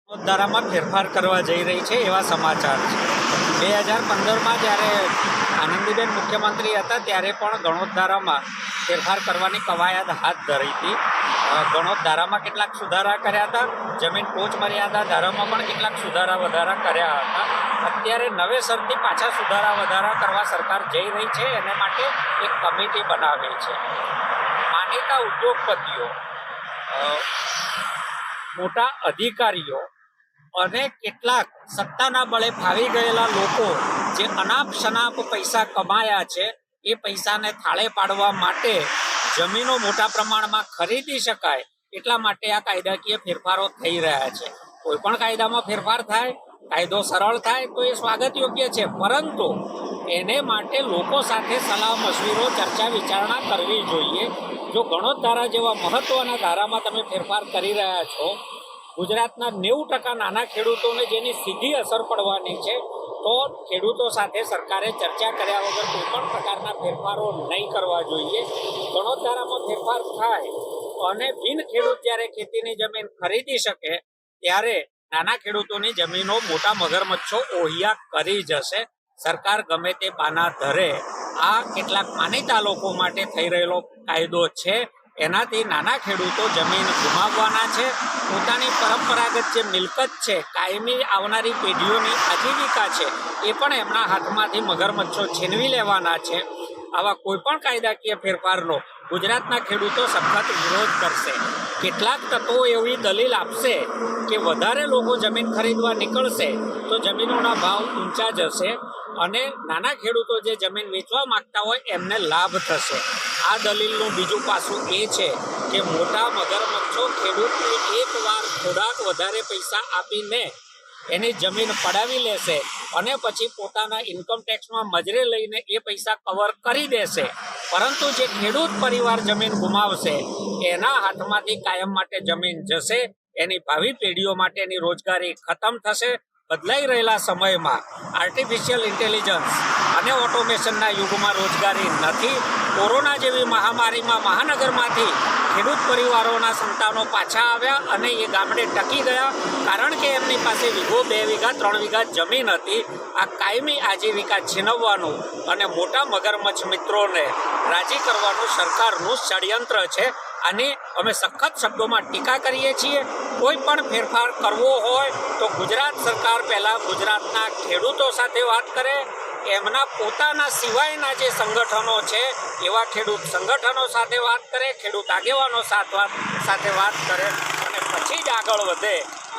ધારામાં ફેરફાર કરવા જઈ રહી છે એવા સમાચાર છે। 2015માં જ્યારે આનંદીબેન મુખ્યમંત્રી હતા ત્યારે પણ ગણોદ ધારામાં ફેરફાર કરવાની કવાયત હાથ ધરી હતી। ગણોદ ધારામાં કેટલાક સુધારા કર્યા હતા, જમીન ટોચ મર્યાદા ધારામાં પણ કેટલાક સુધારા વધારા કર્યા હતા। અત્યારે નવેસરથી પાછા સુધારા વધારા કરવા સરકાર જઈ રહી છે, એને માટે એક કમિટી બનાવી છે। માનીતા ઉદ્યોગપતિઓ, મોટા અધિકારીઓ અને કેટલાક સત્તાના બળે ફાવી ગયેલા લોકો જે અનાપ શનાપ પૈસા કમાયા છે એ પૈસાને થાળે પાડવા માટે જમીનો મોટા પ્રમાણમાં ખરીદી શકાય એટલા માટે આ કાયદાકીય ફેરફારો થઈ રહ્યા છે। કોઈ પણ કાયદામાં ફેરફાર થાય, કાયદો સરળ થાય તો એ સ્વાગત યોગ્ય છે, પરંતુ એને માટે લોકો સાથે સલાહ મશવીરો ચર્ચા વિચારણા કરવી જોઈએ। જો ગણોદ ધારા જેવા મહત્વના ધારામાં તમે ફેરફાર કરી રહ્યા છો, ગુજરાતના 90% નાના ખેડૂતોને જેની સીધી અસર પડવાની છે, તો ખેડૂતો સાથે સરકારે ચર્ચા કર્યા વગર કોઈ પણ પ્રકારના ફેરફારો નહીં કરવા જોઈએ। ગણોદ ધારામાં ફેરફાર થાય અને બિન ખેડૂત જ્યારે ખેતીની જમીન ખરીદી શકે ત્યારે નાના ખેડૂતોની જમીનો મોટા મગરમચ્છો ઓહિયા કરી જશે। સરકાર ગમે તે બાના ધરે આ કેટલાક માનીતા લોકો માટે થઈ રહેલો કાયદો છે, એનાથી નાના ખેડૂતો જમીન ગુમાવવાના છે, પોતાની પરંપરાગત જે મિલકત છે, કાયમી આવનારી પેઢીઓની આજીવિકા છે, એ પણ એમના હાથમાંથી મગરમચ્છો છીનવી લેવાના છે। આવા કોઈ પણ કાયદાકીય ફેરફારનો ગુજરાતના ખેડૂતો સખત વિરોધ કરશે। કેટલાક તત્વો એવી દલીલ આપશે કે વધારે લોકો જમીન ખરીદવા નીકળશે તો જમીનોના ભાવ ઊંચા જશે અને નાના ખેડૂતો જે જમીન વેચવા માંગતા હોય એમને લાભ થશે। આ દલીલનું બીજું પાસું એ છે કે મોટા મગરમચ્છો ખેડૂતને એકવાર થોડાક વધારે પૈસા આપીને એની જમીન પડાવી લેશે અને પછી પોતાના ઇન્કમ ટેક્સમાં મજરે લઈને એ પૈસા કવર કરી દેશે, પરંતુ જે ખેડૂત પરિવાર જમીન ગુમાવશે એના હાથમાંથી કાયમ માટે જમીન જશે, એની ભાવિ પેઢીઓ માટેની રોજગારી ખતમ થશે। બદલાઈ રહેલા સમયમાં આર્ટિફિશિયલ ઇન્ટેલિજન્સ અને ઓટોમેશનના યુગમાં રોજગારી નથી। કોરોના જેવી મહામારીમાં મહાનગરમાંથી ખેડૂત પરિવારોના સંતાનો પાછા આવ્યા અને એ ગામડે ટકી ગયા, કારણ કે એમની પાસે વીઘો, 2 વીઘા, 3 વીઘા જમીન હતી। આ કાયમી આજીવિકા છીનવવાનું અને મોટા મગરમચ્છ મિત્રોને રાજી કરવાનું સરકારનું ષડયંત્ર છે। આની અમે સખત શબ્દોમાં ટીકા કરીએ છીએ। કોઈ પણ ફેરફાર કરવો હોય તો ગુજરાત સરકાર પહેલાં ગુજરાતના ખેડૂતો સાથે વાત કરે, એમના પોતાના સિવાયના જે સંગઠનો છે એવા ખેડૂત સંગઠનો સાથે વાત કરે, ખેડૂત આગેવાનો સાથે વાત કરે અને પછી જ આગળ વધે।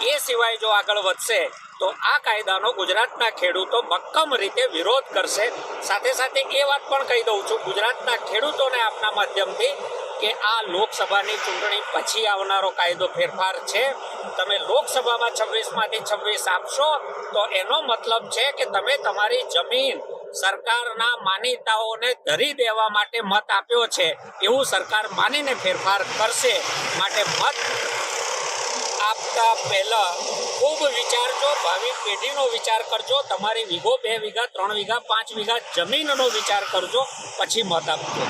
એ સિવાય જો આગળ વધશે તો આ કાયદાનો ગુજરાતના ખેડૂતો મક્કમ રીતે વિરોધ કરશે। સાથે સાથે એ વાત પણ કહી દઉં છું ગુજરાતના ખેડૂતોને આપના માધ્યમથી કે આ લોકસભાની ચૂંટણી પછી આવનારો કાયદો ફેરફાર છે। તમે લોકસભામાં 26માંથી 26 આપશો તો એનો મતલબ છે કે તમે તમારી જમીન સરકારના માનીતાઓને ધરી દેવા માટે મત આપ્યો છે એવું સરકાર માનીને ફેરફાર કરશે। માટે મત આપતા પહેલા ખૂબ વિચારજો, ભાવિ પેઢીનો વિચાર કરજો, તમારી વીઘો, 2 વીઘા, 3 વીઘા, 5 વીઘા જમીનનો વિચાર કરજો, પછી મત આપજો।